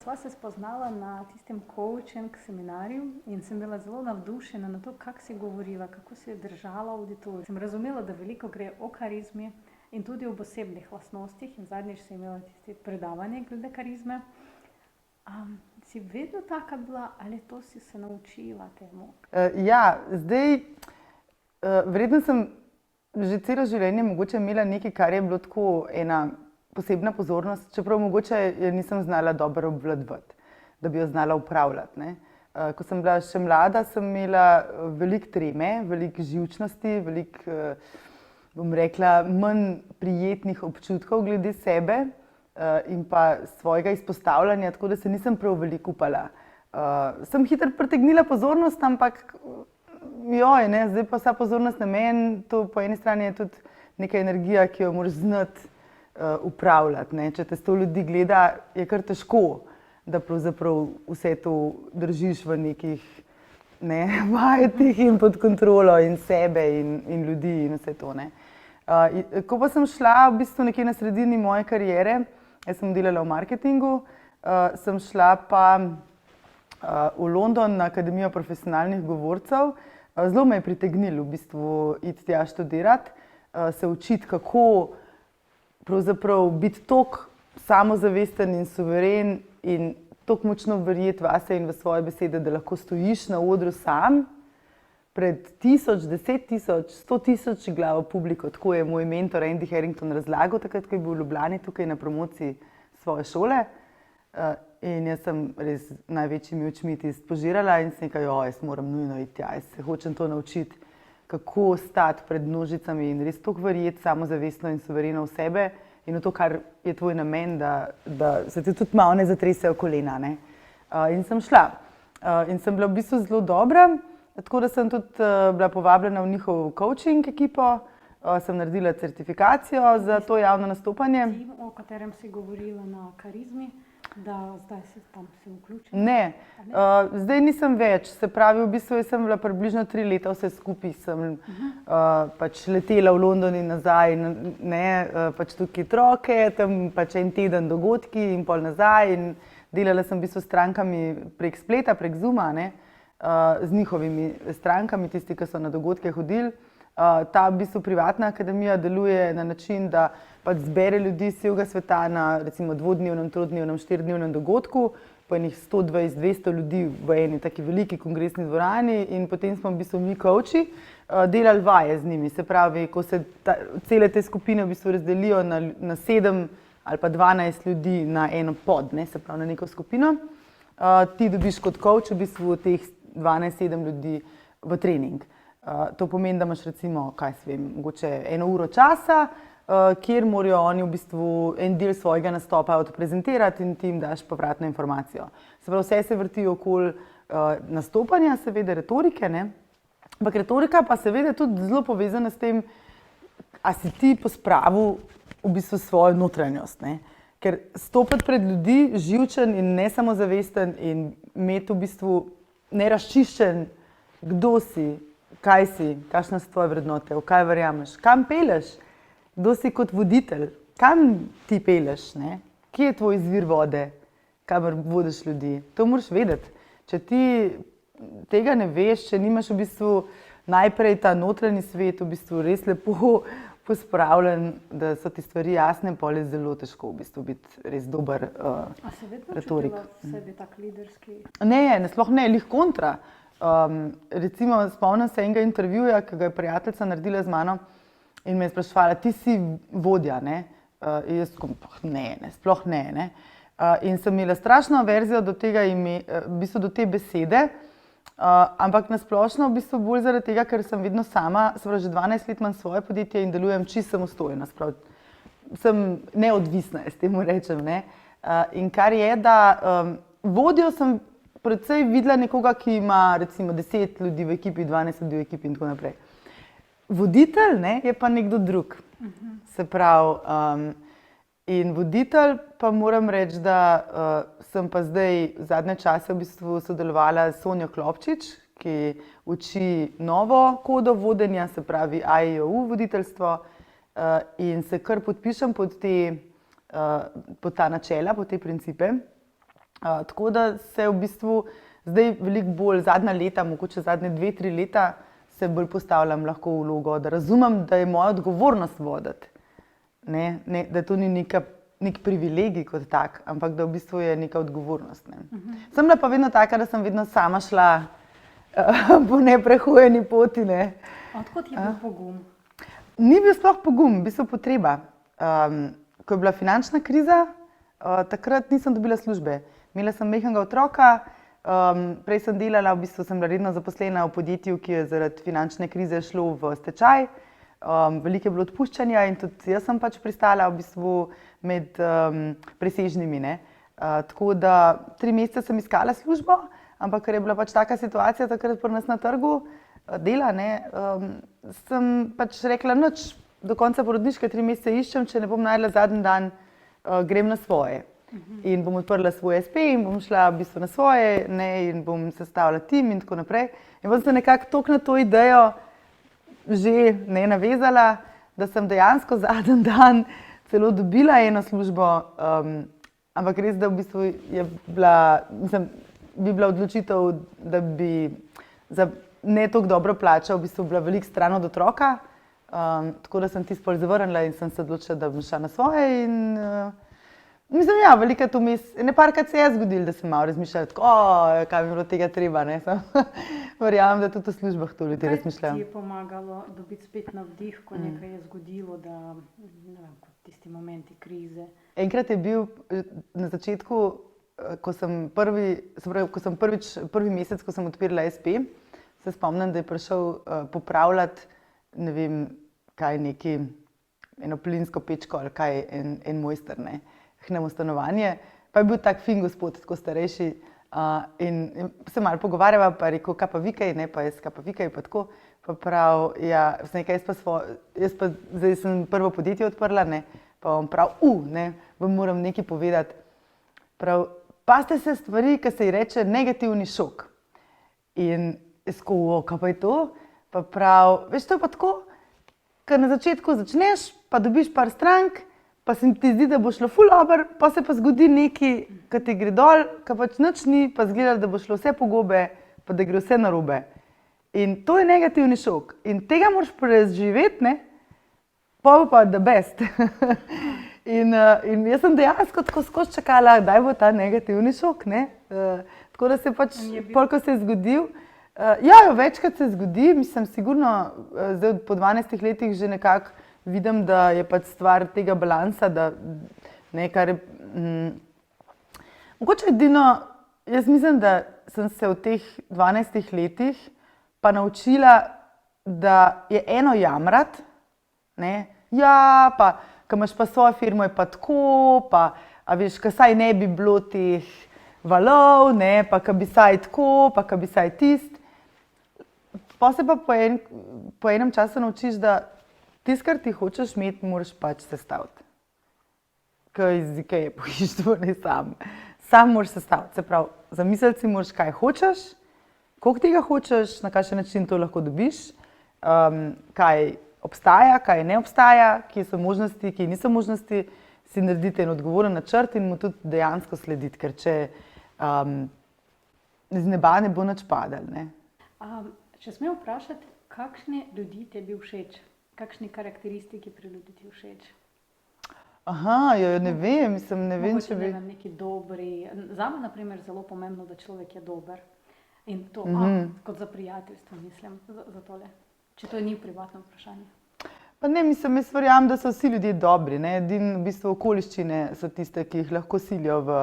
Sva se spoznala na tistem coaching seminarju in sem bila zelo navdušena na to, kako si govorila, kako si držala auditorij. Sem razumela, da veliko gre o karizmi in tudi o posebnih lastnostih in zadnjič si imela tisti predavanje glede karizme. Si vedno taka bila ali to si se naučila temu? Verjetno sem že celo življenje mogoče imela nekaj, kar je bilo tako ena posebna pozornost, čeprav mogoče je nisem znala dobro obvladovati, da bi jo znala upravljati, ne. Ko sem bila še mlada, sem imela veliko treme, veliko živčnosti, veliko, bom rekla, manj prijetnih občutkov glede sebe, in pa svojega izpostavljanja, tako da se nisem prav veliko upala. Sem hitro pritegnila pozornost, ampak zdaj pa vsa pozornost na meni, to po eni strani je tudi neka energija, ki jo moraš znati upravljati, ne. Če te 100 ljudi gleda, je kar težko, da pravzaprav vse to držiš v nekih vajetih in pod kontrolo in sebe in ljudi in vse to, ne. Ko pa sem šla v bistvu nekje na sredini moje kariere, jaz sem delala v marketingu, sem šla pa v London na Akademijo profesionalnih govorcev. Zelo me je pritegnilo v bistvu iti tja študirati, se učiti, kako pravzaprav biti toliko samozavesten in suveren in toliko močno verjeti vase in v svoje besede, da lahko stojiš na odru sam pred 1000, 10 000, 100 000 glavo publiko. Tako je moj mentor Andy Harrington razlagal takrat, ko je bil v Ljubljani tukaj na promociji svoje šole. In jaz sem res največjimi očmi tisto požirala in sem rekla, jaz moram nujno iti tja, jaz se hočem to naučiti, kako stati pred množicami in res toliko verjeti samozavestno in suvereno v sebe in v to, kar je tvoj namen, da se ti tudi malo ne zatresejo kolena, ne. In sem šla. In sem bila v bistvu zelo dobra, tako da sem tudi bila povabljena v njihov coaching ekipo, sem naredila certifikacijo za to javno nastopanje. Tim, o katerem si govorila na karizmi, da zdaj se tam vključila? Ne, zdaj nisem več, se pravi, v bistvu jaz sem bila približno 3 leta vse skupaj, sem pač letela v London in nazaj, pač tukaj troke, tam pač en teden dogodki in pol nazaj in delala sem v bistvu s strankami prek spleta, prek Zooma, z njihovimi strankami, tisti, ki so na dogodke hodili. Ta v bistvu privatna akademija deluje na način, da pač zbere ljudi iz celega sveta na recimo 2-dnevnem, 3-dnevnem, 4-dnevnem dogodku, po enih 120-200 ljudi v eni taki veliki kongresni dvorani in potem smo v bistvu mi coachi delali vaje z njimi. Se pravi, ko se cele te skupine v bistvu razdelijo na 7 ali pa 12 ljudi na eno pod, se pravi na neko skupino, ti dobiš kot coach v bistvu teh 12-7 ljudi v trening. To pomeni, da imaš recimo, mogoče 1 uro časa, kjer morajo oni v bistvu en del svojega nastopa odprezentirati in ti jim daš povratno informacijo. Se pravi, vse se vrti okoli nastopanja, seveda retorike, ampak retorika pa seveda tudi zelo povezana s tem, a si ti pospravil v bistvu svojo notranjost, Ker stopiti pred ljudi, živčen in nesamozavesten in imeti v bistvu nerazčiščen, kdo si, kaj si, kakšne so tvoje vrednote, v kaj verjameš, kam peleš, kdo si kot voditelj, kam ti peleš, kje je tvoj izvir vode, kamor vodiš ljudi. To moraš vedeti. Če ti tega ne veš, če nimaš v bistvu najprej ta notranji svet v bistvu res lepo pospravljen, da so ti stvari jasne, pol je zelo težko v bistvu biti res dober retorik. A se vedno čutila v sebi tak liderski? Ne, sploh ne, lih kontra. Recimo, spomnim se enega intervjuja, ki ga je prijateljica naredila z mano in me je spraševala, ti si vodja, In jaz sploh ne. In sem imela strašno averzijo do tega v bistvu do te besede, ampak na splošno v bistvu bolj zaradi tega, ker sem vedno sama, se pravi, že 12 let imam svoje podjetje in delujem čisto samostojno, sem neodvisna, jaz temu rečem, In kar je, da vodjo sem predvsej videla nekoga, ki ima recimo 10 ljudi v ekipi, 12 ljudi v ekipi in tako naprej. Voditelj, je pa nekdo drug. Se pravi, in voditelj pa moram reči, da sem pa zdaj zadnje čase v bistvu sodelovala s Sonjo Klopčič, ki uči novo kodo vodenja, se pravi AIOU voditeljstvo, in se kar podpišem pod ta načela, pod te principe. Tako da se v bistvu zdaj veliko bolj, zadnja leta, mogoče zadnje 2-3 leta, se bolj postavljam lahko v vlogo, da razumem, da je moja odgovornost voditi. Da to ni nek privilegij kot tak, ampak da v bistvu je neka odgovornost. Sem bila pa vedno taka, da sem vedno sama šla po neprehojeni poti. Odkot je bil pogum? Ni bil sploh pogum, v bistvu potreba. Ko je bila finančna kriza, takrat nisem dobila službe. Imela sem majhnega otroka, prej sem delala, v bistvu sem bila redno zaposlena v podjetju, ki je zaradi finančne krize šlo v stečaj. Veliko je bilo odpuščanja in tudi jaz sem pač pristala v bistvu med presežnimi. Tako da 3 mesece sem iskala službo, ampak ker je bila pač taka situacija takrat pri nas na trgu dela, sem pač rekla, nič, do konca porodniške 3 mesece iščem, če ne bom našla zadnji dan, grem na svoje. In bom odprla svoj SP in bom šla v bistvu na svoje in bom sestavila tim in tako naprej. In bom se nekako toliko na to idejo že navezala, da sem dejansko zadnji dan celo dobila eno službo, ampak res, da v bistvu bi bila odločitev, da bi za ne toliko dobro plačal, v bistvu bila veliko stran od otroka, tako da sem tisto zavrnila in sem se odločila, da bom šla na svoje in mislim, ja, veliko to vmes, nekajkrat se je zgodilo, da sem malo razmišljala tako, kaj mi bilo tega treba, verjamem, da tudi v službah to ljudje razmišljajo. Kaj ti je pomagalo dobiti spet navdih, ko nekaj je zgodilo, da, ne vem, kot tisti momenti krize? Enkrat je bil na začetku, ko sem prvi mesec, ko sem odpirala SP, se spomnim, da je prišel popravljati, ne vem, kaj eno plinsko pečko ali kaj, en mojster, k njemu stanovanje. Pa je bil tak fin gospod, tako starejši, in se malo pogovarjava, pa je rekel, kaj pa vi kaj, pa jaz, kaj pa vi kaj, pa tako. Pa prav, ja, jaz pa zdaj sem prvo podjetje odprla, pa vam prav, vam moram nekaj povedati. Prav, pazite se stvari, ki se ji reče negativni šok. In jaz ko, kaj pa je to? Pa prav, veš, to je pa tako, ker na začetku začneš, pa dobiš par strank, pa se ti zdi, da bo šlo ful dobro, pa se pa zgodi nekaj, ki ti gre dol, ki pač nič ni, pa zgleda, da bo šlo vse po gobe, pa da gre vse narobe. In to je negativni šok. In tega moraš preživeti, pa bo pa the best. In jaz sem dejansko tako skozi čakala, kdaj bo ta negativni šok. Tako da se pač, koliko se je zgodil. Ja, večkrat se zgodi, mislim, sigurno zdaj po 12 letih že nekako vidim, da je pač stvar tega balansa, da kar je... Mogoče edino, jaz mislim, da sem se v teh 12 letih pa naučila, da je eno jamrati, ja, pa, ko imaš pa svojo firmo, je pa tako, pa, a veš, ko saj ne bi bilo teh valov, pa ko bi saj tako, pa ko bi saj tist. Pa se pa po enem času naučiš, da tisto, kar ti hočeš imeti, moraš pač sestaviti. Kaj je po ištvu, sam moraš sestaviti. Se pravi, zamisliti si moraš, kaj hočeš, koliko tega hočeš, na kakšen način to lahko dobiš, kaj obstaja, kaj ne obstaja, kje so možnosti, kje niso možnosti, si narediti en odgovoren načrt in mu tudi dejansko slediti, ker če z neba ne bo nič padalo. Če smem vprašati, kakšni ljudi tebi všeč? Kakšni karakteristiki pri ljudi ti všeč? Ne vem, ne vem, če bi... Mogoče neki dobri. Zame, na primer, zelo pomembno, da človek je dober. In to, kot za prijateljstvo, mislim, za tole. Če to ni privatno vprašanje. Pa ne, mislim, jaz verjamem, da so vsi ljudje dobri. Edino v bistvu okoliščine so tiste, ki jih lahko silijo v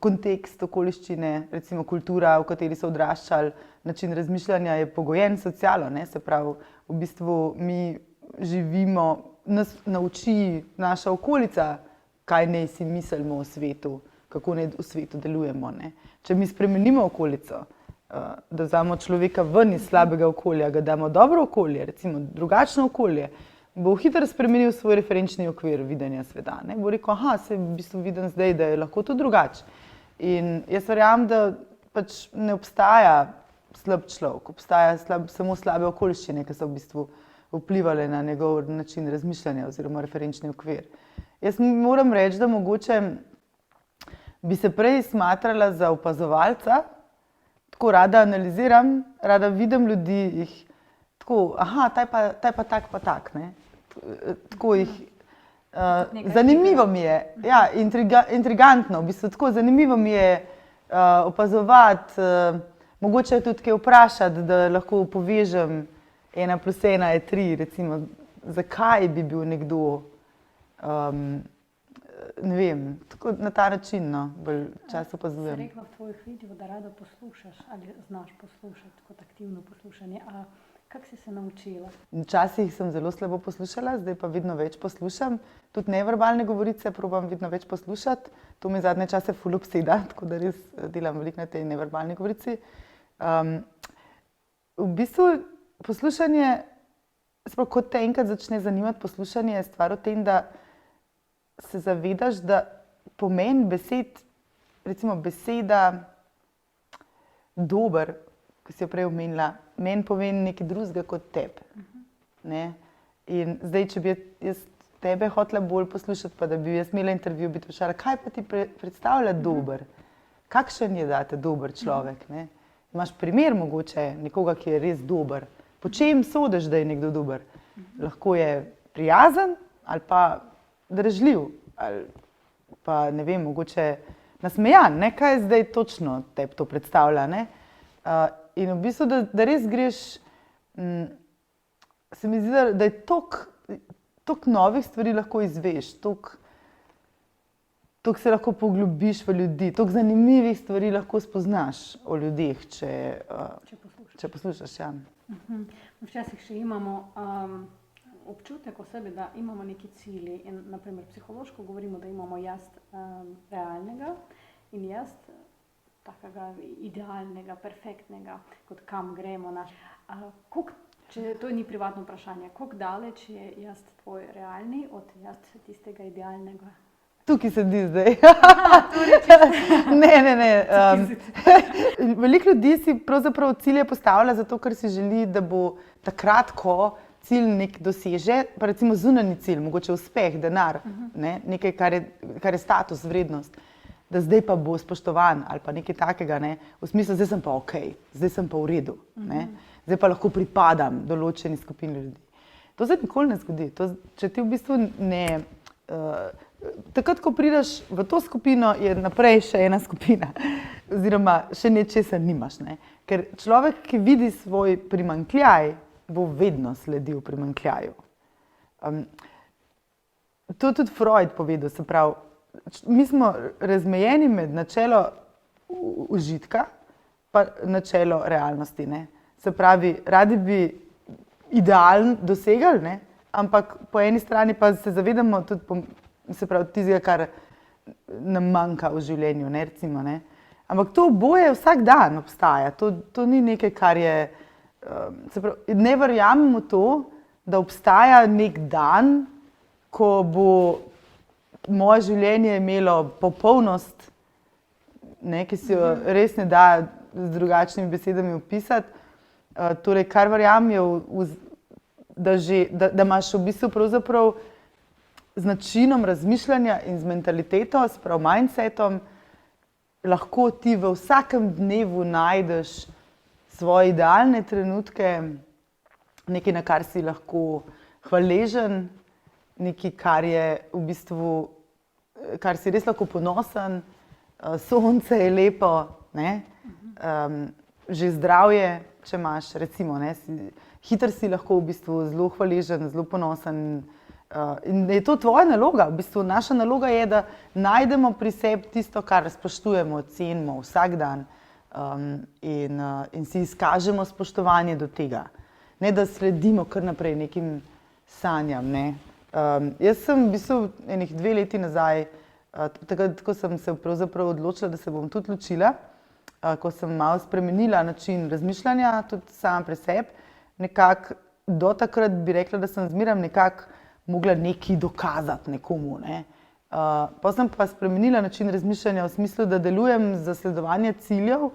kontekst okoliščine, recimo kultura, v kateri so odraščali, način razmišljanja je pogojen socialo, se pravi, v bistvu mi živimo, nas nauči naša okolica, kaj naj si mislimo o svetu, kako naj v svetu delujemo. Če mi spremenimo okolico, da vzamemo človeka ven iz slabega okolja, ga damo dobro okolje, recimo drugačno okolje, bo hitro spremenil svoj referenčni okvir videnja sveta. Bo rekel, se v bistvu vidim zdaj, da je lahko to drugače. In jaz verjamem, da pač ne obstaja slab človek, obstaja samo slabe okoliščine, ki so v bistvu vplivali na njegov način razmišljanja oziroma referenčni okvir. Jaz moram reči, da mogoče bi se prej smatrala za opazovalca, tako rada analiziram, rada vidim ljudi, jih tako, aha, ta je pa tak, ne. Tako jih, zanimivo mi je, ja, intrigantno, v bistvu tako, zanimivo mi je opazovati, mogoče tudi kaj vprašati, da lahko povežem 1 + 1 je 3, recimo, zakaj bi bil nekdo, ne vem, tako na ta način, no, bolj čas opazujem. Si rekla v tvojih videih, da rada poslušaš ali znaš poslušati kot aktivno poslušanje. A kako si se naučila? Včasih sem zelo slabo poslušala, zdaj pa vedno več poslušam. Tudi neverbalne govorice probam vedno več poslušati. To me zadnje čase ful obseda, tako da res delam veliko na tej neverbalni govorici. V bistvu poslušanje, sploh ko te enkrat začne zanimati poslušanje, je stvar v tem, da se zavedaš, da pomen besed, recimo beseda dober, ki si jo prej omenila, meni pomeni nekaj drugega kot tebi. Ne? In zdaj, če bi jaz tebe hotela bolj poslušati, pa da bi jaz imela intervju, bi te vprašala, kaj pa ti predstavlja dober? Kakšen je date dober človek? Ne? Imaš primer mogoče nekoga, ki je res dober? Po čem sodiš, da je nekdo dober? Lahko je prijazen ali pa dražljiv, ali pa ne vem, mogoče nasmejan, ne? Kaj zdaj točno tebi to predstavlja, ne? In v bistvu, da res greš, se mi zdi, da je toliko novih stvari lahko izveš, toliko se lahko poglobiš v ljudi, toliko zanimivih stvari lahko spoznaš o ljudeh, če poslušaš. Ja. Včasih še imamo občutek o sebi, da imamo neki cilji in naprimer psihološko govorimo, da imamo jaz realnega in jaz takega idealnega, perfektnega, kot kam gremo. Če to ni privatno vprašanje, koliko daleč je jaz tvoj realni od jaz tistega idealnega? Tukaj sedi zdaj. Ne. Veliko ljudi si pravzaprav cilje postavlja zato, ker si želi, da bo takrat, ko cilj nek doseže, pa recimo zunanji cilj, mogoče uspeh, denar, ne, nekaj, kar je status, vrednost, da zdaj pa bo spoštovan ali pa nekaj takega, ne, v smislu, zdaj sem pa okej, zdaj sem pa v redu, ne, zdaj pa lahko pripadam določeni skupini ljudi. To se nikoli ne zgodi. Če ti v bistvu ne, takrat, ko prideš v to skupino, je naprej še ena skupina oziroma še nečesa nimaš, ne. Ker človek, ki vidi svoj primanjkljaj, bo vedno sledil primanjkljaju. To je tudi Freud povedal, se pravi, mi smo razmejeni med načelo užitka pa načelo realnosti, ne. Se pravi, radi bi idealen dosegali, ne, ampak po eni strani pa se zavedamo tudi, se pravi, tistega, kar nam manjka v življenju, ne, recimo, ne. Ampak to oboje vsak dan obstaja, to ni nekaj, kar je, se pravi, ne verjamem v to, da obstaja nek dan, ko bo moje življenje imelo popolnost, ne, ki si jo res ne da z drugačnimi besedami opisati. Torej, kar verjamem je, da imaš v bistvu pravzaprav z načinom razmišljanja in z mentaliteto, se pravi mindsetom, lahko ti v vsakem dnevu najdeš svoje idealne trenutke, nekaj, na kar si lahko hvaležen, nekaj, kar je v bistvu, kar si res lahko ponosen, sonce je lepo, ne? Že zdravje, če imaš, recimo, ne? Hitro si lahko v bistvu zelo hvaležen, zelo ponosen. In je to tvoja naloga, v bistvu naša naloga je, da najdemo pri sebi tisto, kar spoštujemo, cenimo vsak dan, in si izkažemo spoštovanje do tega. Ne, da sledimo kar naprej nekim sanjam, ne. Jaz sem v bistvu enih 2 leti nazaj, takrat, ko sem se pravzaprav odločila, da se bom tudi ločila, ko sem malo spremenila način razmišljanja, tudi sama pri sebi, nekako do takrat bi rekla, da sem zmeraj nekako mogla nekaj dokazati nekomu, ne. Potem sem pa spremenila način razmišljanja v smislu, da delujem za zasledovanje ciljev,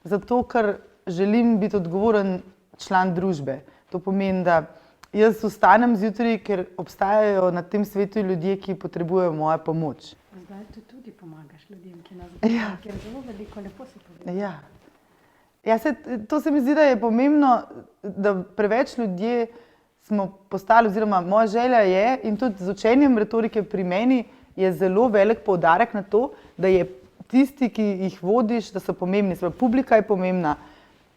zato ker želim biti odgovoren član družbe. To pomeni, da jaz vstanem zjutraj, ker obstajajo na tem svetu ljudje, ki potrebujejo mojo pomoč. Zdaj tudi pomagaš ljudem, ki nas gledajo, ker zelo veliko lepo si povedal. Ja. Ja, to se mi zdi, da je pomembno, da preveč ljudje smo postali, oziroma moja želja je, in tudi z učenjem retorike pri meni je zelo velik poudarek na to, da je tisti, ki jih vodiš, da so pomembni. Publika je pomembna,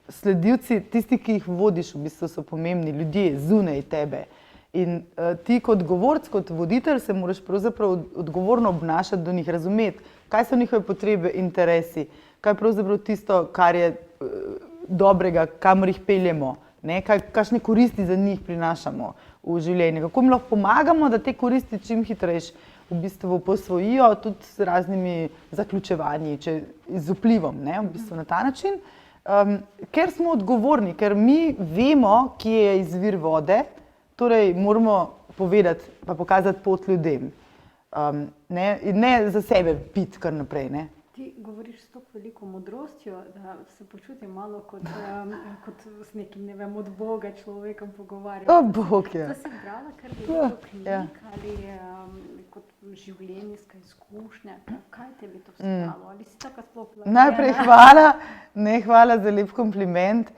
sledilci, tisti, ki jih vodiš, v bistvu so pomembni, ljudje zunaj tebe. In ti kot govorc, kot voditelj se moraš pravzaprav odgovorno obnašati do njih, razumeti, kaj so njihove potrebe, interesi, kaj je pravzaprav tisto, kar je dobrega, kamor jih peljemo, kakšne koristi za njih prinašamo v življenju, kako jim lahko pomagamo, da te koristi čim hitrejš v bistvu posvojijo, tudi s raznimi zaključevanji, z vplivom, v bistvu na ta način. Ker smo odgovorni, ker mi vemo, kje je izvir vode, torej moramo povedati pa pokazati pot ljudem. In ne za sebe piti kar naprej. Ti govoriš s tako veliko modrostjo, da se počutim malo kot s nekim, ne vem, od Boga človekom pogovarjati. O, Bog je. To si brala kar veliko knjig ali kot življenjska izkušnja. Kaj tebi to vstalo? Ali si taka sploh plagirana? Najprej hvala za lep kompliment.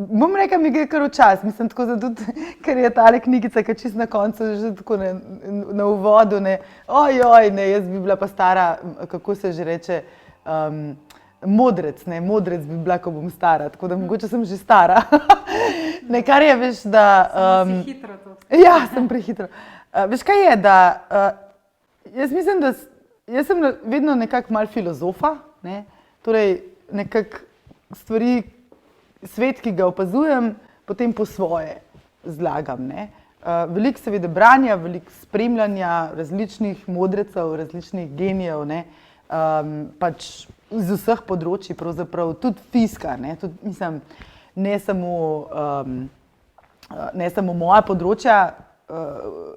Bom rekla, mi gre kar v čas, mislim tako, da tudi, ker je tale knjigica, ki čist na koncu, že tako na uvodu, jaz bi bila pa stara, kako se že reče, modrec bi bila, ko bom stara, tako da mogoče sem že stara. Kar je, veš, da... Si hitro to. Ja, sem prehitro. Veš, kaj je, da jaz mislim, da jaz sem vedno nekako malo filozofa, torej nekako stvari, svet, ki ga opazujem, potem po svoje zlagam. Veliko seveda branja, veliko spremljanja različnih modrecev, različnih genijev, pač z vseh področji, pravzaprav tudi fiska, tudi, mislim, ne samo moja področja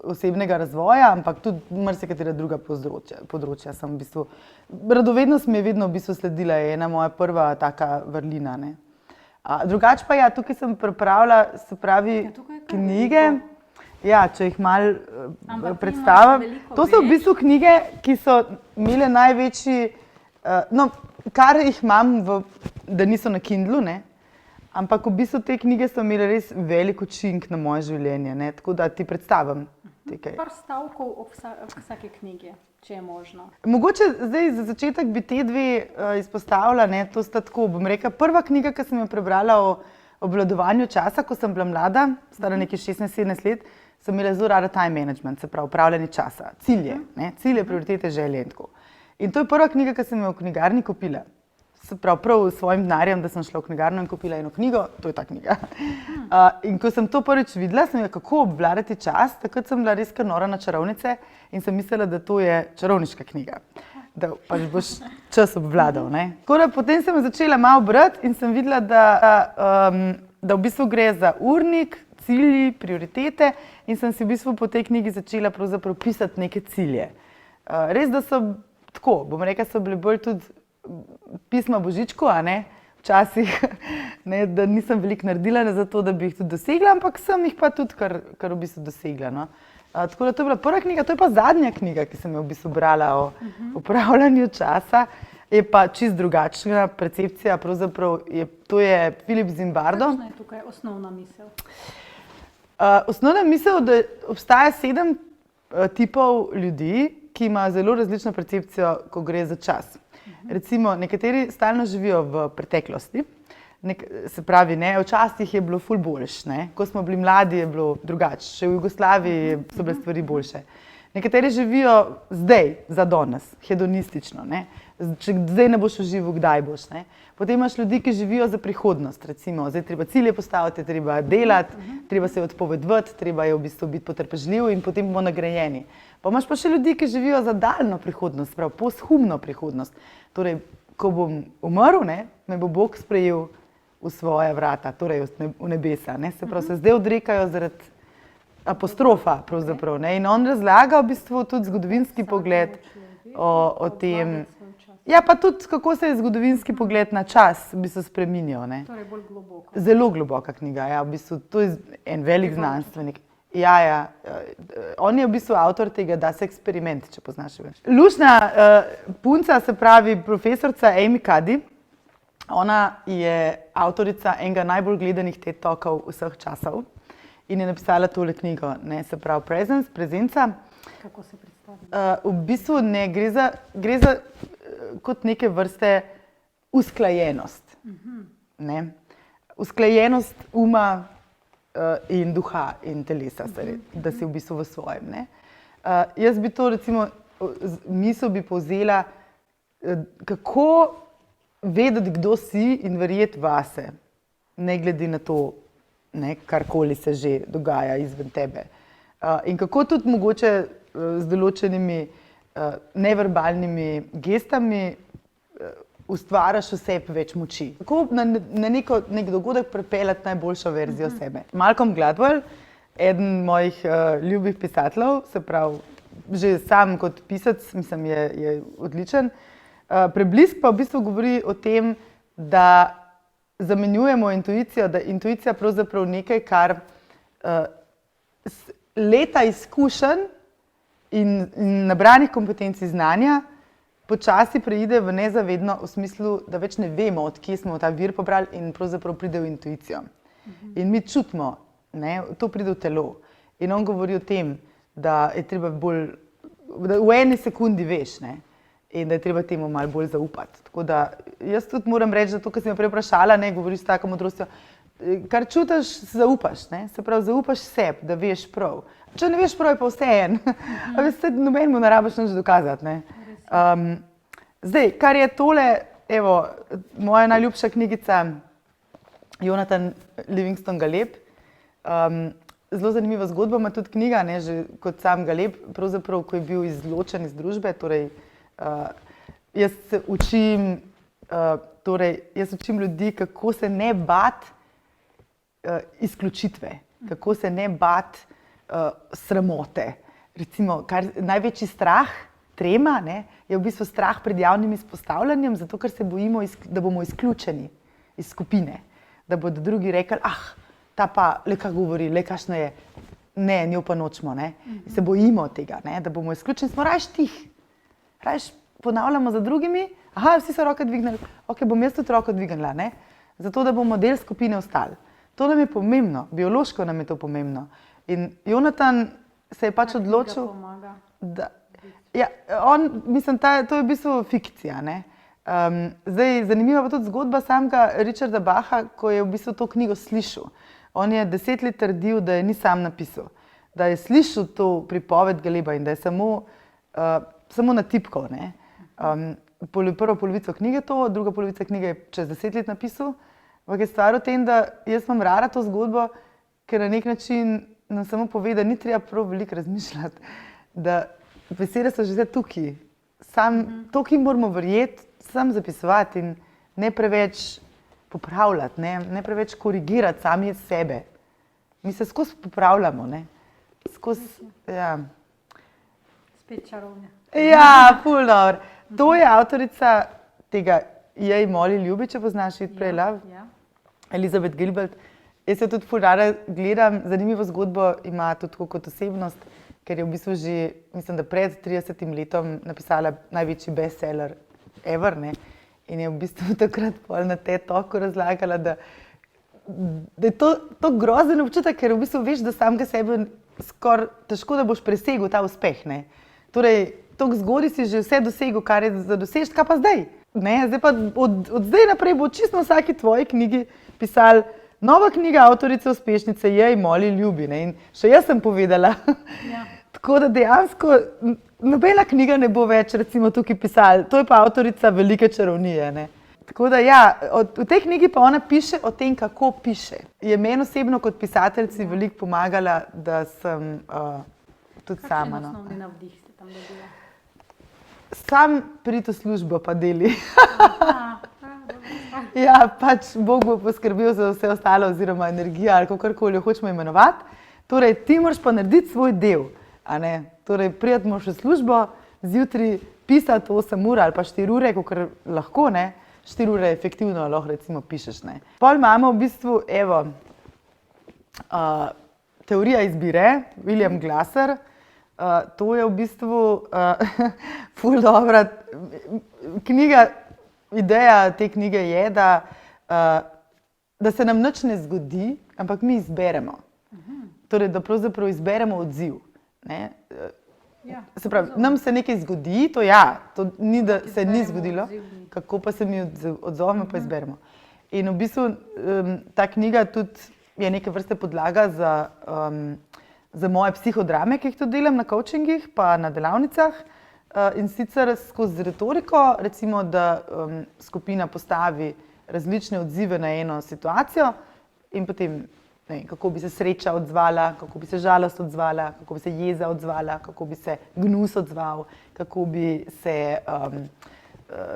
osebnega razvoja, ampak tudi marsikatera druga področja. Sem v bistvu, radovednost mi je vedno v bistvu sledila, je ena moja prva taka vrlina. Drugače pa ja, tukaj sem pripravila, se pravi, knjige, če jih malo predstavim. To so v bistvu knjige, ki so imele največji, kar jih imam, da niso na Kindlu, ampak v bistvu te knjige so imele res velik učinek na moje življenje, tako da ti predstavim. Par stavkov o vsake knjigi, če je možno. Mogoče zdaj za začetek bi te dve izpostavila, to sta tako, bom rekla, prva knjiga, ki sem jo prebrala o obvladovanju časa, ko sem bila mlada, stara nekaj 16-17 let, sem imela zelo rada time management, se pravi upravljanje časa, cilje, prioritete, želje in tako. In to je prva knjiga, ki sem jo v knjigarni kupila. Se pravi, prav s svojim denarjem, da sem šla v knjigarno in kupila eno knjigo, to je ta knjiga. In ko sem to prvič videla, sem jo, kako obvladati čas, takrat sem bila res kar nora na čarovnice in sem mislila, da to je čarovniška knjiga, da pač boš čas obvladal. Tako da potem sem začela malo brati in sem videla, da v bistvu gre za urnik, cilji, prioritete in sem si v bistvu po tej knjigi začela pravzaprav pisati neke cilje. Res, da so tako, bom rekla, so bili bolj tudi pisma Božičku, včasih, da nisem veliko naredila za to, da bi jih tudi dosegla, ampak sem jih pa tudi kar v bistvu dosegla. Tako da to je bila prva knjiga, to je pa zadnja knjiga, ki sem jo v bistvu brala o upravljanju časa, je pa čist drugačna percepcija, pravzaprav to je Philip Zimbardo. Kakšna je tukaj osnovna misel? Osnovna misel, da obstaja 7 tipov ljudi, ki imajo zelo različno percepcijo, ko gre za čas. Recimo, nekateri stalno živijo v preteklosti, se pravi, včasih je bilo ful boljše, ko smo bili mladi, je bilo drugače, še v Jugoslaviji so bile stvari boljše. Nekateri živijo zdaj, za danes, hedonistično, če zdaj ne boš užival, kdaj boš. Potem imaš ljudi, ki živijo za prihodnost, recimo, zdaj treba cilje postaviti, treba delati, treba se odpovedovati, treba je v bistvu biti potrpežljiv in potem bomo nagrajeni. Pa imaš pa še ljudi, ki živijo za daljno prihodnost, prav posthumno prihodnost. Torej, ko bom umrl, me bo Bog sprejel v svoje vrata, torej v nebesa. Se pravi, se zdaj odrekajo zaradi apostrofa, pravzaprav. In on razlaga v bistvu tudi zgodovinski pogled o tem. Ja, pa tudi kako se je zgodovinski pogled na čas v bistvu spreminjal. Ne? Torej bolj globoko. Zelo globoka knjiga, ja, v bistvu, to je en velik znanstvenik. Ja, on je v bistvu avtor tega Das Experiment, če poznaš več. Luštna punca, se pravi profesorica Amy Cuddy, ona je avtorica enega najbolj gledanih TED Talkov vseh časov in je napisala tole knjigo, ne, se pravi prezenca. Kako se predstavlja? V bistvu ne, gre za kot neke vrste usklajenost. Ne? Usklajenost uma in duha in telesa, da si v bistvu v svojem. Ne? Jaz bi to recimo, misel bi povzela, kako vedeti, kdo si in verjeti vase, ne glede na to, ne, karkoli se že dogaja izven tebe. In kako tudi mogoče z določenimi neverbalnimi gestami ustvariš v sebi več moči. Kako na nek dogodek pripeljati najboljšo verzijo sebe. Malcolm Gladwell, eden mojih ljubih pisateljev, se pravi, že sam kot pisec, mislim, je odličen. Preblisk pa v bistvu govori o tem, da zamenjujemo intuicijo, da je intuicija pravzaprav nekaj, kar leta izkušenj in nabranih kompetenci znanja počasi preide v nezavedno, v smislu, da več ne vemo, od kje smo ta vir pobrali in pravzaprav pride v intuicijo. In mi čutimo, ne, to pride v telo. In on govori o tem, da je treba bolj, da v eni sekundi veš, ne, in da je treba temu malo bolj zaupati. Tako da jaz tudi moram reči, da to, kar si me prej vprašala, ne, govoriš s tako modrostjo, kar čutiš, zaupaš, ne, se pravi, zaupaš sebi, da veš prav. Če ne veš prav, je pa vseeno. A veste, nobenemu ne rabiš nič dokazati, ne. Zdaj, kar je tole, evo, moja najljubša knjigica, Jonathan Livingston Galeb. Zelo zanimiva zgodba ima tudi knjiga, ne, že kot sam Galeb, pravzaprav, ko je bil izločen iz družbe, torej jaz se učim, jaz učim ljudi, kako se ne bati izključitve, kako se ne bati sramote. Recimo, največji strah, trema, ne, je v bistvu strah pred javnim izpostavljanjem, zato ker se bojimo, da bomo izključeni iz skupine. Da bodo drugi rekli, ta pa le kaj govori, le kakšno je, ne, njo pa nočemo. Ne. Se bojimo tega, ne, da bomo izključeni, smo rajš tih. Rajš ponavljamo za drugimi, vsi so roke dvignili, ok, bom jaz tudi roko dvignila, ne, zato da bomo del skupine ostali. To nam je pomembno, biološko nam je to pomembno. In Jonathan se je pač odločil, da ja, to je v bistvu fikcija, ne. Zdaj, zanimiva pa tudi zgodba samega Richarda Bacha, ko je v bistvu to knjigo slišal. On je 10 let trdil, da je ni sam napisal, da je slišal to pripoved Galeba in da je samo natipkal, ne. Prvo polovico knjige to, druga polovica knjige je čez 10 let napisal. Ampak je stvar v tem, da jaz imam rada to zgodbo, ker na nek način nam samo pove, da ni treba prav veliko razmišljati, da besede so že zdaj tukaj. To, ki moramo verjeti, sam zapisovati in ne preveč popravljati, ne preveč korigirati sami sebe. Mi se skozi popravljamo, ne. Ja. Spet čarovnja. Ja, ful dobro. To je avtorica tega Jej, Moli, ljubi, če poznaš iti prej lav. Elizabeth Gilbert. Jaz jo tudi ful rada gledam. Zanimivo zgodbo ima tudi kot osebnost, ker je v bistvu že, mislim, da pred 30 letom napisala največji bestseller ever, ne. In je v bistvu takrat na TED Talku razlagala, da je to grozen občutek, ker v bistvu veš, da samega sebe skoraj težko, da boš presegel ta uspeh, ne. Torej, toliko zgodaj si že vse dosegel, kar je za doseči, kaj pa zdaj? Ne, zdaj pa od zdaj naprej bo čisto v vsaki tvoji knjigi pisal nova knjiga avtorice uspešnice Jej, Moli, ljubi, ne. In še jaz sem povedala. Ja. Tako da dejansko nobena knjiga ne bo več recimo tukaj pisala. To je pa avtorica Velike čarovnije, ne. Tako da ja, v tej knjigi pa ona piše o tem, kako piše. Je meni osebno kot pisateljici veliko pomagala, da sem tudi sama. Kakšen osnovni navdih ste tam dobila? Sam priti v službo pa deli. Ja, pač Bog bo poskrbel za vse ostalo oziroma energija ali kakorkoli jo hočemo imenovati. Torej, ti moraš pa narediti svoj del, a ne. Torej, prijeti moraš v službo, zjutraj pisati 8 ur ali pa 4 ure, kot lahko, ne, 4 ure efektivno lahko recimo pišeš. Ne. Pol imamo v bistvu, evo, teorija izbire, William Glasser. To je v bistvu ful dobra knjiga. Ideja te knjige je, da se nam nič ne zgodi, ampak mi izberemo. Torej, da pravzaprav izberemo odziv. Ne? Se pravi, nam se nekaj zgodi, to ni, da se ni zgodilo, kako pa se mi odzovemo, pa izberemo. In v bistvu ta knjiga tudi je neke vrste podlaga za moje psihodrame, ki jih tudi delam na coachingih pa na delavnicah. In sicer skozi retoriko, recimo, da skupina postavi različne odzive na eno situacijo in potem, ne, kako bi se sreča odzvala, kako bi se žalost odzvala, kako bi se jeza odzvala, kako bi se gnus odzval, kako bi se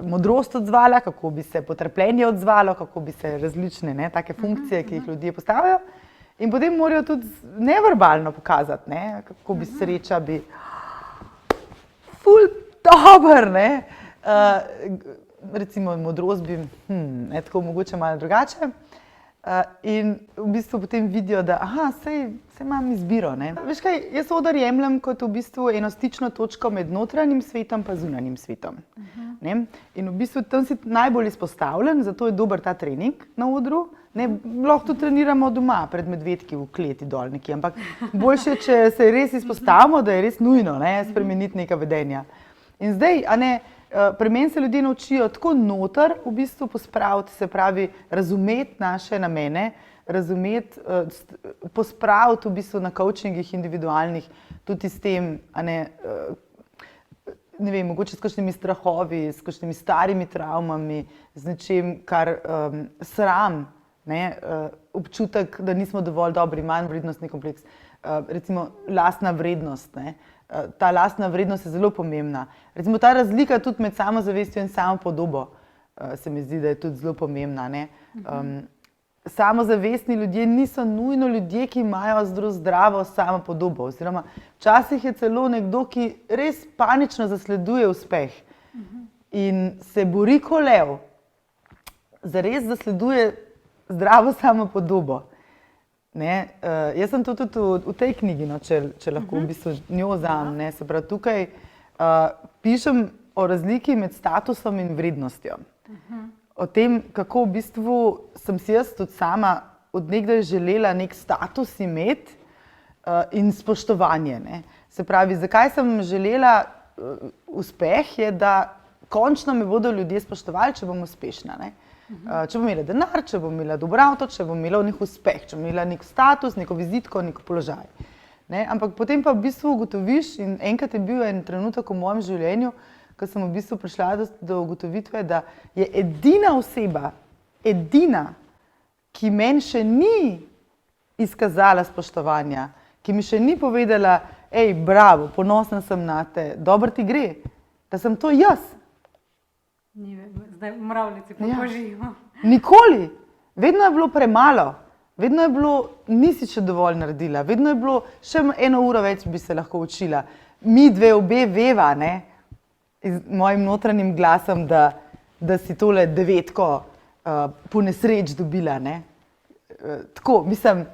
modrost odzvala, kako bi se potrpljenje odzvalo, kako bi se različne, ne, take funkcije, ki jih ljudje postavijo. In potem morajo tudi neverbalno pokazati, ne, kako bi sreča bi ful dober, ne. Recimo modrost bi, tako mogoče malo drugače. In v bistvu potem vidijo, da saj imam izbiro, ne. Veš kaj, jaz oder jemljem kot v bistvu eno stično točko med notranjim svetom pa zunanjim svetom. Ne. In v bistvu tam si najbolj izpostavljen, zato je dober ta trening na odru. Ne, lahko to treniramo doma, pred medvedki v kleti dol nekje, ampak boljše, če se res izpostavimo, da je res nujno, ne, spremeniti neka vedenja. In zdaj, pri meni se ljudje naučijo tako noter v bistvu pospraviti, se pravi razumeti naše namene, razumeti, pospraviti v bistvu na coachingih individualnih tudi s tem, ne vem, mogoče s kakšnimi strahovi, s kakšnimi starimi travmami, z nečim, kar sram, ne, občutek, da nismo dovolj dobri, manj vrednostni kompleks, recimo lastna vrednost, ne. Ta lastna vrednost je zelo pomembna. Recimo ta razlika tudi med samozavestjo in samopodobo se mi zdi, da je tudi zelo pomembna, ne. Samozavestni ljudje niso nujno ljudje, ki imajo zdravo samopodobo, oziroma včasih je celo nekdo, ki res panično zasleduje uspeh in se bori kot lev, zares zasleduje zdravo samopodobo. Ne, jaz sem to tudi v tej knjigi, no, če lahko v bistvu njo vzamem, ne, se pravi, tukaj pišem o razliki med statusom in vrednostjo. O tem, kako v bistvu sem si jaz tudi sama od nekdaj želela nek status imeti in spoštovanje, ne. Se pravi, zakaj sem želela uspeh, je, da končno me bodo ljudje spoštovali, če bom uspešna, ne. Če bom imela denar, če bom imela dober avto, če bom imela nek uspeh, če bom imela nek status, neko vizitko, nek položaj. Ne? Ampak potem pa v bistvu ugotoviš, in enkrat je bil en trenutek v mojem življenju, ko sem v bistvu prišla do ugotovitve, da je edina oseba, ki meni še ni izkazala spoštovanja, ki mi še ni povedala, bravo, ponosna sem na te, dobro ti gre, da sem to jaz. Zdaj v mravljici poživo. Nikoli. Vedno je bilo premalo. Vedno je bilo, nisi še dovolj naredila. Vedno je bilo, še 1 uro več bi se lahko učila. Mi dve obe veva, ne, z mojim notranjim glasom, da si tole 9 po nesreč dobila, ne. Tako, mislim,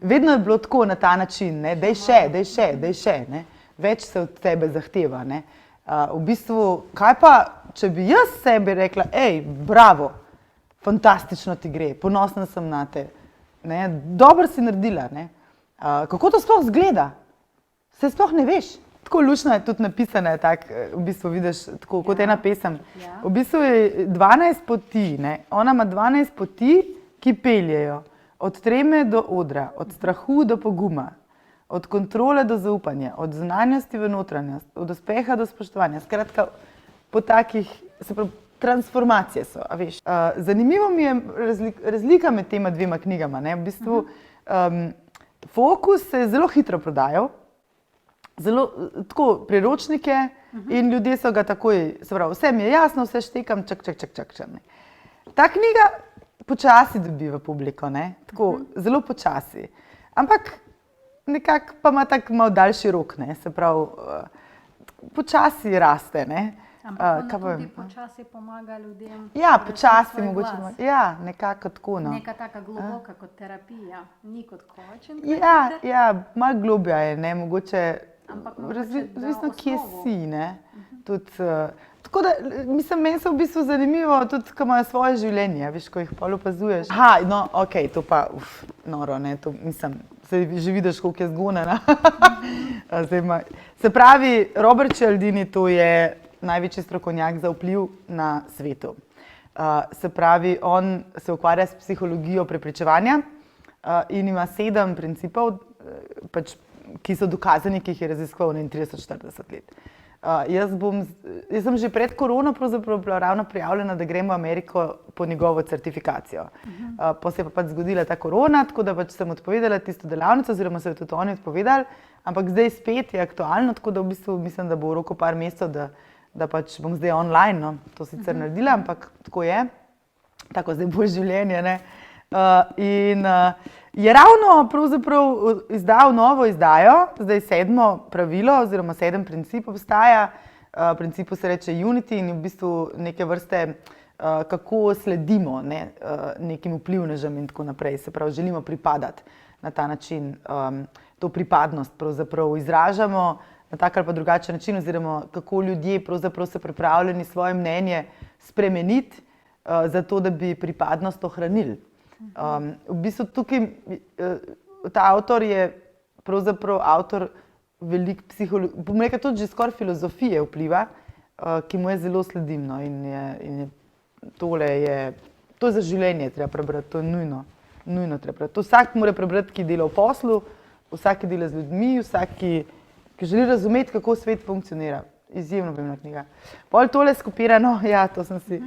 vedno je bilo tako na ta način, ne, daj še, ne. Več se od tebe zahteva, ne. V bistvu, kaj pa, če bi jaz sebi rekla, bravo, fantastično ti gre, ponosna sem na te, ne, dobro si naredila, ne. Kako to sploh izgleda? Se sploh ne veš. Tako luštno je tudi napisano, v bistvu vidiš, tako kot ena pesem. V bistvu je 12 poti, ne. Ona ima 12 poti, ki peljejo od treme do odra, od strahu do poguma, od kontrole do zaupanja, od zunanjosti v notranjost, od uspeha do spoštovanja. Skratka, po takih, se pravi, transformacije so, a veš. Zanimivo mi je razlika med tema 2 knjigama, ne. V bistvu, Fokus se je zelo hitro prodajal, zelo tako priročnike in ljudje so ga takoj, se pravi, vse mi je jasno, vse štekam, čak. Ne. Ta knjiga počasi dobi v publiko, ne, tako zelo počasi, ampak nekako pa ima tako malo daljši rok, ne, se pravi, počasi raste, ne. Ampak kaj on pa tudi vem, počasi pomaga ljudem. Ja, razviti počasi svoj mogoče. glas. Ja, nekako tako. No. Neka taka globoka kot terapija, ni kot coaching. Ja, ja, malo globja je, ne, mogoče, Ampak mogoče da razvisno, kje osnovo. si, ne. Tudi, tako da, mislim, meni se v bistvu zanimivo tudi, ko imajo svoje življenje, veš, ko jih pol opazuješ. Aha, no, okej, to pa, noro, ne, to, mislim, se že vidiš, koliko je zgonjena. Se pravi, Robert Cialdini, to je največji strokovnjak za vpliv na svetu. Se pravi, on se ukvarja s psihologijo prepričevanja in ima 7 principov, pač, ki so dokazani, ki jih je raziskoval 30-40 let. Jaz sem že pred korono pravzaprav bila ravno prijavljena, da grem v Ameriko po njegovo certifikacijo. Pa se je pa pač zgodila ta korona, tako da pač sem odpovedala tisto delavnico, oziroma so jo tudi oni odpovedali, ampak zdaj spet je aktualno, tako da v bistvu mislim, da bo v roku par mesecev, da pač bom zdaj online, no, to sicer naredila, ampak tako je, tako zdaj bo življenje, ne. In je ravno pravzaprav izdal novo izdajo, zdaj 7. pravilo oziroma 7 princip obstaja, principu se reče Unity in je v bistvu neke vrste, kako sledimo, ne, nekim vplivnežem in tako naprej, se pravi, želimo pripadati na ta način, to pripadnost pravzaprav izražamo na tak ali pa drugačen način, oziroma kako ljudje pravzaprav so pripravljeni svoje mnenje spremeniti, zato da bi pripadnost ohranili. V bistvu tukaj ta avtor je pravzaprav avtor veliko bom rekla tudi že skoraj filozofije vpliva, ki mu jaz zelo sledim, no, in to je za življenje treba prebrati, to je nujno treba prebrati. To vsak mora prebrati, ki dela v poslu, vsak, ki dela z ljudmi, vsak, ki želi razumeti, kako svet funkcionira. Izjemno pomembna knjiga. Pol tole skopirano, ja, to sem si,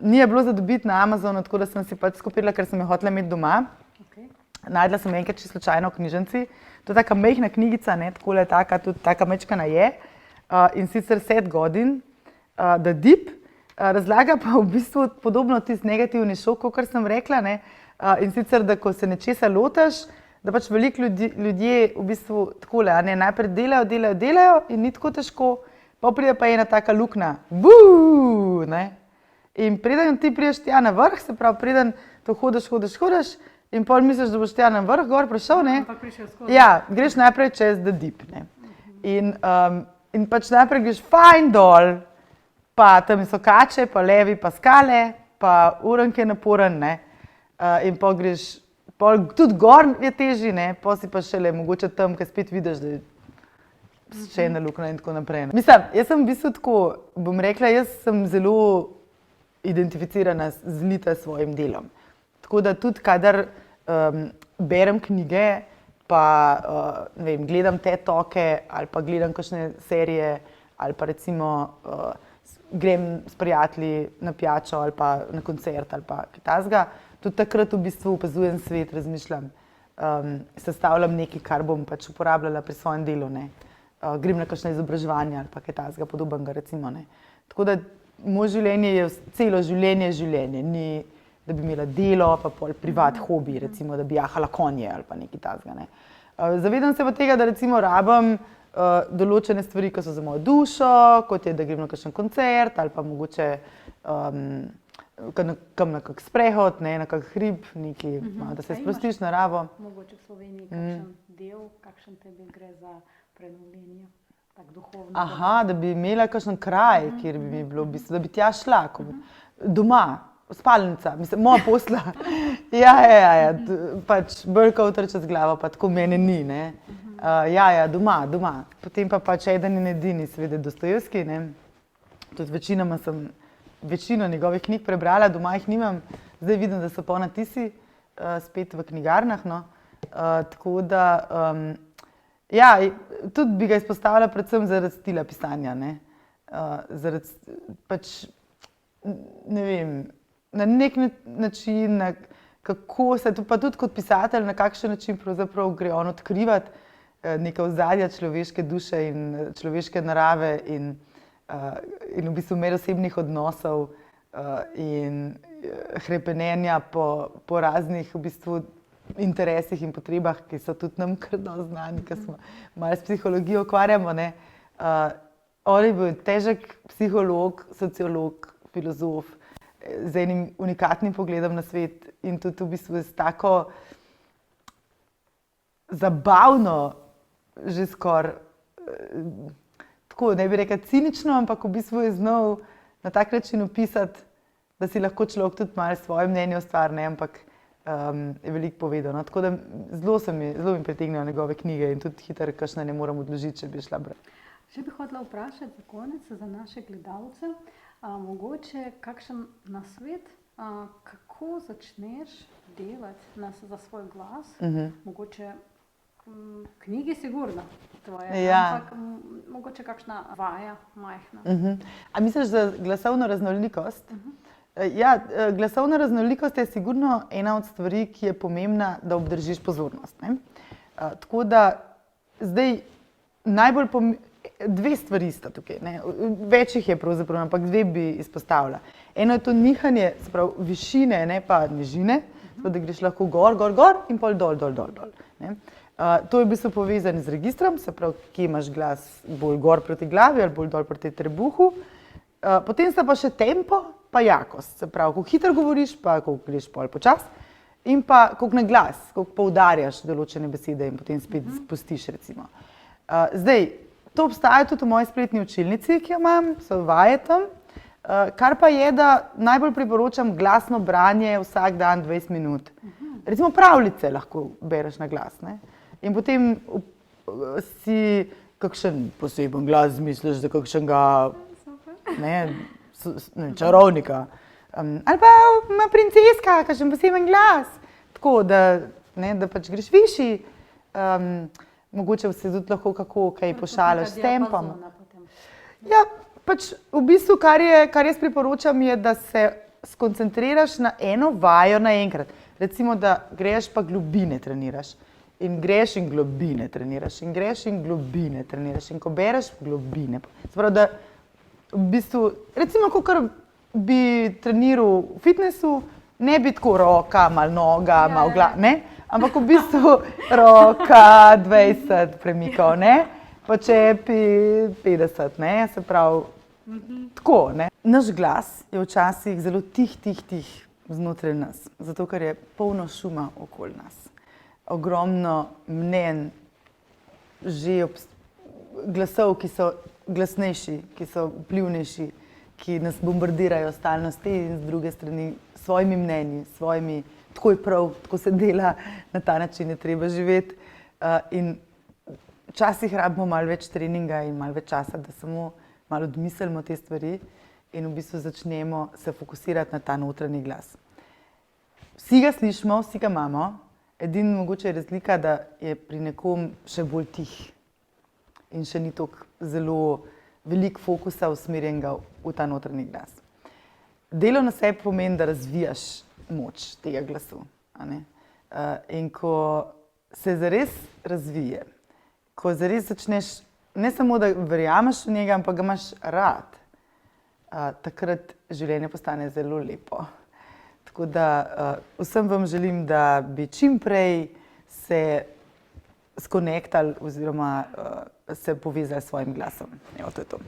ni je bilo za dobiti na Amazonu, tako da sem si pač skopirala, ker sem jo hotela imeti doma. Okay. Najdla sem enkrat čisto slučajno v knjižnici. To je taka majhna knjigica, ne, takole taka, tudi taka majčkana je. In sicer Seth Godin, The Deep, razlaga pa v bistvu podobno tisti negativni šok, kakor sem rekla, ne. In sicer, da ko se nečesa lotaš, da pač veliko ljudje v bistvu takole, a ne, najprej delajo in ni tako težko, pa pride pa ena taka luknja, ne. In preden ti prideš tja na vrh, se pravi, preden to hodiš in pol misliš, da boš tja na vrh gor prišel, ne. Ja, greš najprej čez The Deep, ne. In pač najprej greš fajn dol, pa tam so kače, pa levi, pa skale, pa uranke naporen, ne. In pol greš, tudi gor je težji, ne, pol si pa šele mogoče tam, ker spet vidiš, da je še ena luknja in tako naprej. Mislim, jaz sem v bistvu tako, bom rekla, jaz sem zelo identificirana, zlita s svojim delom. Tako da tudi kadar berem knjige, pa ne vem, gledam TED Talke ali pa gledam kakšne serije ali pa recimo grem s prijatelji na pijačo ali pa na koncert ali pa kaj takega, tudi takrat v bistvu opazujem svet, razmišljam, sestavljam nekaj, kar bom pač uporabljala pri svojem delu, ne. Grem na kakšno izobraževanje ali pa kaj takega podobnega, recimo, ne. Tako da moje življenje je celo življenje, ni, da bi imela delo, pa pol privat hobi, recimo, da bi jahala konje ali pa nekaj takega, ne. Zavedam se pa tega, da recimo rabim določene stvari, ki so za mojo dušo, kot je, da grem na kakšen koncert ali pa mogoče kam na kak sprehod, ne, na kak hrib, nekaj, da se sprostiš naravo. Mogoče v Sloveniji kakšen del, kakšen tebi gre za prenovljenje, tak duhovno. Aha, da bi imela kakšen kraj, kjer bi mi bilo, v bistvu, da bi tja šla, doma, spalnica, mislim, moja posla. Ja, pač brka utrče z glavo, pa tako mene ni, ne. Ja, doma. Potem pa pač eden in edini, seveda Dostojevski, ne. Tudi večino njegovih knjig prebrala, doma jih nimam, zdaj vidim, da so ponatisi spet v knjigarnah, no. Tako da, ja, tudi bi ga izpostavila predvsem zaradi stila pisanja, ne. Zaradi pač, ne vem, na nek način, kako se, pa tudi kot pisatelj, na kakšen način pravzaprav gre on odkrivati neka ozadja človeške duše in človeške narave in v bistvu medosebnih odnosov in hrepenenja po raznih v bistvu interesih in potrebah, ki so tudi nam kar dosti znani, ki smo malo s psihologijo ukvarjamo, ne. On je bil težek psiholog, sociolog, filozof, z enim unikatnim pogledom na svet in tudi v bistvu s tako zabavno, že skoraj, tako ne bi rekla cinično, ampak v bistvu je znal na tak način opisati, da si lahko človek tudi malo svoje mnenje ustvari, ampak je veliko povedal. No? Tako da zelo mi pritegnejo njegove knjige in tudi hitro kakšne ne moram odložiti, če bi šla brati. Še bi hotela vprašati za konec za naše gledalce, mogoče kakšen nasvet, kako začneš delati za svoj glas, mogoče knjige sigurno tvoje, Ja. ampak mogoče kakšna vaja majhna. A misliš za glasovno raznolikost? Ja, glasovna raznolikost je sigurno ena od stvari, ki je pomembna, da obdržiš pozornost. Ne? Tako da zdaj najbolj dve stvari sta tukaj. Ne? Več jih je pravzaprav, ampak dve bi izpostavila. Eno je to nihanje, se pravi višine, ne pa nižine, tako da greš lahko gor, gor, gor in pol dol, dol, dol, dol. Ne? To je v bistvu povezano z registrom, se pravi, kje imaš glas bolj gor proti glavi ali bolj dol proti trebuhu. Potem sta pa še tempo pa jakost, se pravi, koliko hitro govoriš, pa koliko greš pol počas in pa koliko na glas, koliko poudarjaš določene besede in potem spet spustiš recimo. Zdaj, to obstaja tudi v moji spletni učilnici, ki jo imam, so vaje tam, kar pa je, da najbolj priporočam glasno branje vsak dan 20 minut. Recimo pravljice lahko bereš na glas, ne? In potem si kakšen poseben glas zmisliš za kakšnega čarovnika. Ali pa ima princeska, kakšen poseben glas. Tako, da pač greš višji, mogoče se tudi lahko kako kaj pošališ s tempom. Ja, pač v bistvu, kar jaz priporočam, je, da se skoncentriraš na eno vajo naenkrat. Recimo, da greš pa globine treniraš. In greš in globine treniraš. In greš in globine treniraš. In ko bereš globine. Sprav, da v bistvu, recimo, kakor bi treniral v fitnessu, ne bi tako roka, malo noga, malo glava, ne? Ampak v bistvu roka 20 premikov, ne? Počepi 50, ne? Se pravi, tako, ne? Naš glas je včasih zelo tih znotraj nas, zato ker je polno šuma okoli nas. Ogromno mnenj, glasov, ki so glasnejši, ki so vplivnejši, ki nas bombardirajo stalno s te in z druge strani s svojimi mnenji, svojimi, tako je prav, tako se dela, na ta način je treba živeti. In včasih rabimo malo več treninga in malo več časa, da samo malo odmislimo te stvari in v bistvu začnemo se fokusirati na ta notranji glas. Vsi ga slišimo, vsi ga imamo, edino mogoče je razlika, da je pri nekom še bolj tih in še ni toliko zelo veliko fokusa usmerjenega v ta notranji glas. Delo na sebi pomeni, da razvijaš moč tega glasu. In ko se zares razvije, ko zares začneš, ne samo da verjameš v njega, ampak ga imaš rad, takrat življenje postane zelo lepo. Tako da vsem vam želim, da bi čim prej se skonektali oziroma se povezali s svojim glasom. Evo, to je to.